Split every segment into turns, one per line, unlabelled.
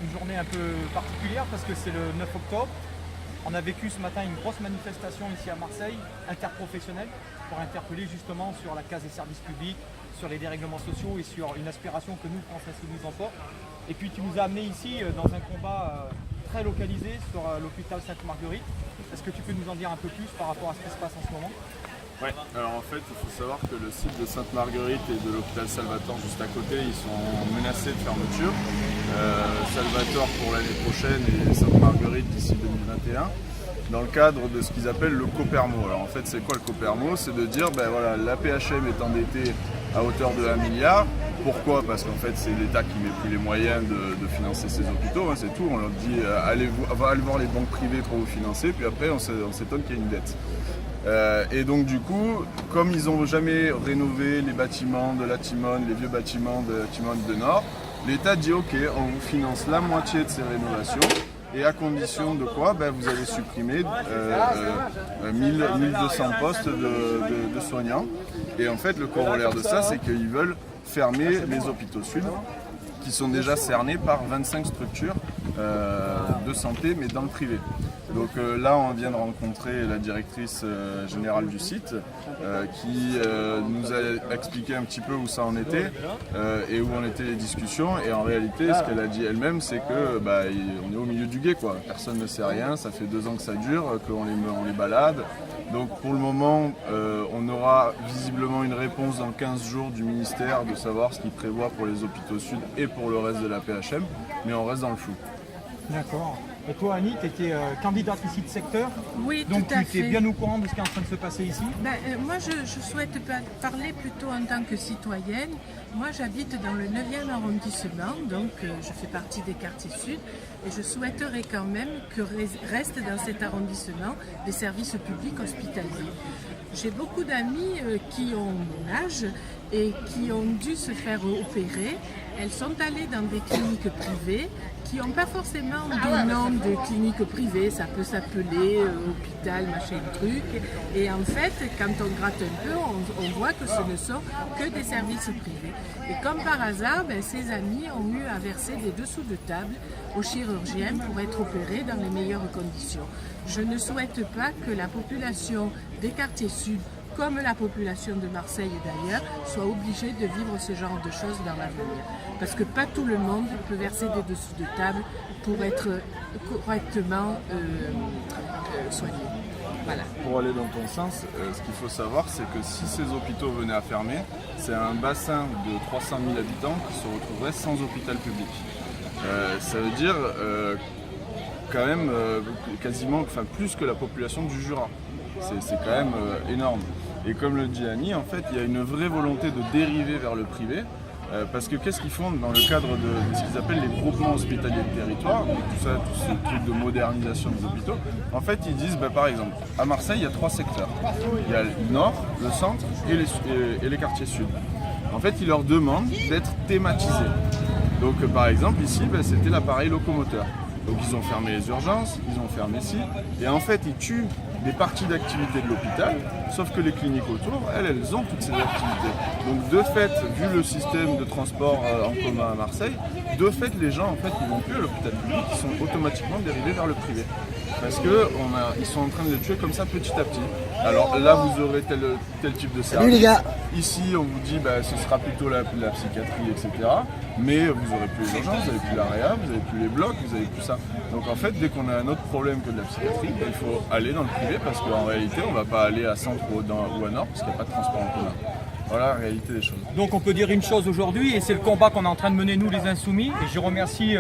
Une journée un peu particulière parce que c'est le 9 octobre. On a vécu ce matin une grosse manifestation ici à Marseille, interprofessionnelle, pour interpeller justement sur la case des services publics, sur les dérèglements sociaux et sur une aspiration que nous, France Insoumise, en porte. Et puis tu nous as amené ici dans un combat très localisé sur l'hôpital Sainte-Marguerite. Est-ce que tu peux nous en dire un peu plus par rapport à ce qui se passe en ce moment?
Ouais, alors en fait, il faut savoir que le site de Sainte-Marguerite et de l'hôpital Salvatore juste à côté, ils sont menacés de fermeture. Salvatore pour l'année prochaine et Sainte-Marguerite d'ici 2021, dans le cadre de ce qu'ils appellent le Copermo. Alors en fait, c'est quoi le Copermo? C'est de dire, ben voilà, la PHM est endettée à hauteur de 1 milliard. Pourquoi? Parce qu'en fait, c'est l'État qui met plus les moyens de financer ses hôpitaux, hein, c'est tout. On leur dit, allez voir les banques privées pour vous financer, puis après, on s'étonne qu'il y ait une dette. Et donc du coup, comme ils n'ont jamais rénové les bâtiments de la Timone, les vieux bâtiments de la Timone de Nord, l'État dit ok, on vous finance la moitié de ces rénovations et à condition de quoi vous allez supprimer 1200 postes de soignants. Et en fait le corollaire de ça, c'est qu'ils veulent fermer les hôpitaux sud qui sont déjà cernés par 25 structures de santé mais dans le privé. Donc là, on vient de rencontrer la directrice générale du site qui nous a expliqué un petit peu où ça en était et où en étaient les discussions. Et en réalité, ce qu'elle a dit elle-même, c'est que on est au milieu du gué, quoi. Personne ne sait rien, ça fait 2 ans que ça dure, on les balade. Donc pour le moment, on aura visiblement une réponse dans 15 jours du ministère de savoir ce qu'il prévoit pour les hôpitaux sud et pour le reste de la PHM, mais on reste dans le flou.
D'accord. Et toi, Annie, tu étais candidate ici de secteur.
Oui,
donc
tout à
tu es
fait.
bien au courant de ce qui est en train de se passer ici?
Moi, je souhaite parler plutôt en tant que citoyenne. Moi, j'habite dans le 9e arrondissement, donc je fais partie des quartiers sud. Et je souhaiterais quand même que reste dans cet arrondissement des services publics hospitaliers. J'ai beaucoup d'amis qui ont mon âge et qui ont dû se faire opérer. Elles sont allées dans des cliniques privées qui n'ont pas forcément de nom de clinique privée, ça peut s'appeler hôpital, machin truc. Et en fait, quand on gratte un peu, on voit que ce ne sont que des services privés. Et comme par hasard, ces amis ont eu à verser des dessous de table aux chirurgiens pour être opérés dans les meilleures conditions. Je ne souhaite pas que la population des quartiers sud, comme la population de Marseille d'ailleurs, soit obligée de vivre ce genre de choses dans l'avenir. Parce que pas tout le monde peut verser des dessous de table pour être correctement soigné. Voilà.
Pour aller dans ton sens, ce qu'il faut savoir, c'est que si ces hôpitaux venaient à fermer, c'est un bassin de 300 000 habitants qui se retrouverait sans hôpital public. Ça veut dire quand même quasiment, plus que la population du Jura. C'est quand même énorme. Et comme le dit Annie, en fait, il y a une vraie volonté de dériver vers le privé. Parce que qu'est-ce qu'ils font dans le cadre de ce qu'ils appellent les groupements hospitaliers de territoire, donc tout ce truc de modernisation des hôpitaux. En fait, ils disent, par exemple, à Marseille, il y a 3 secteurs. Il y a le nord, le centre et les quartiers sud. En fait, ils leur demandent d'être thématisés. Donc, par exemple, ici, c'était l'appareil locomoteur. Donc, ils ont fermé les urgences, ils ont fermé ci, et en fait, ils tuent des parties d'activité de l'hôpital, sauf que les cliniques autour, elles ont toutes ces activités. Donc de fait, vu le système de transport en commun à Marseille, de fait les gens en fait ils vont plus à l'hôpital public, ils sont automatiquement dérivés vers le privé. Parce qu'ils sont en train de les tuer comme ça petit à petit. Alors là vous aurez tel type de service.
Salut les gars.
Ici on vous dit ce sera plutôt la psychiatrie, etc. Mais vous n'aurez plus les urgences, vous n'avez plus la réa, vous n'avez plus les blocs, vous n'avez plus ça. Donc en fait dès qu'on a un autre problème que de la psychiatrie, il faut aller dans le privé parce qu'en réalité on ne va pas aller à centre ou à nord parce qu'il n'y a pas de transport en commun. Voilà la réalité des choses.
Donc on peut dire une chose aujourd'hui, et c'est le combat qu'on est en train de mener nous les Insoumis, et je remercie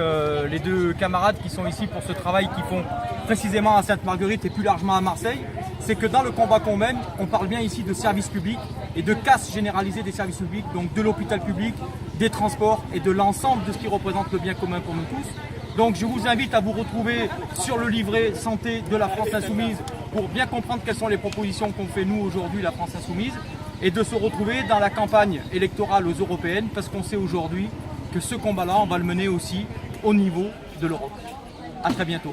les 2 camarades qui sont ici pour ce travail qu'ils font précisément à Sainte-Marguerite et plus largement à Marseille, c'est que dans le combat qu'on mène, on parle bien ici de services publics et de casse généralisée des services publics, donc de l'hôpital public, des transports et de l'ensemble de ce qui représente le bien commun pour nous tous. Donc je vous invite à vous retrouver sur le livret santé de la France Insoumise pour bien comprendre quelles sont les propositions qu'on fait nous aujourd'hui, la France Insoumise, et de se retrouver dans la campagne électorale aux européennes, parce qu'on sait aujourd'hui que ce combat-là, on va le mener aussi au niveau de l'Europe. À très bientôt.